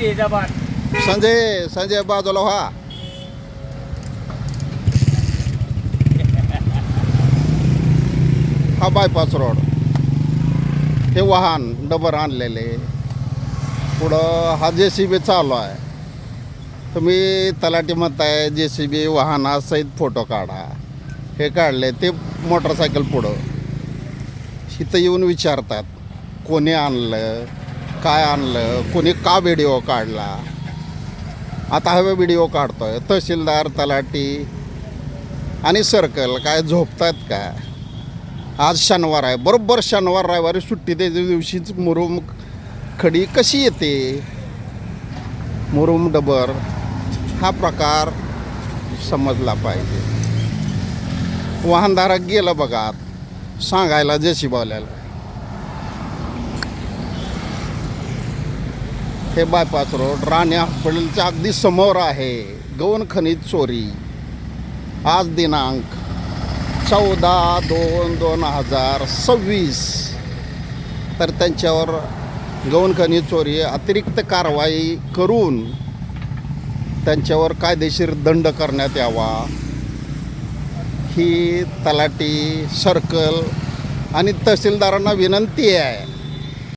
रे जबान. संजय संजय बाजूला व्हा. हा बायपास रोड, हे वाहन डबर आणलेले, पुढं हा JCB चालू आहे. तुम्ही तलाठी म्हणताय JCB वाहनासहित फोटो काढा. हे काढले ते मोटरसायकल पुढं इथं येऊन विचारतात कोणी आणलं, काय आणलं, कोणी का व्हिडिओ काढला. आता हा व्हिडिओ काढतोय. तहसीलदार, तलाठी आणि सर्कल काय झोपतात का? आज शनिवार आहे, बरोबर शनिवार रविवारी सुट्टी त्याच्या दिवशीच मुरुम खडी कशी येते. मुरुम डबर हा प्रकार समजला पाहिजे. वाहनधारक गेलं बघा सांगायला JCBवाल्याला. हे बायपास रोड राणे हॉस्पिटलच्या अगदी समोर आहे. गौण खनिज चोरी. आज दिनांक 14/2/2026. तर त्यांच्यावर गौण खनिज चोरी अतिरिक्त कारवाई करून त्यांच्यावर कायदेशीर दंड करण्यात यावा ही तलाठी, सर्कल आणि तहसीलदारांना विनंती आहे.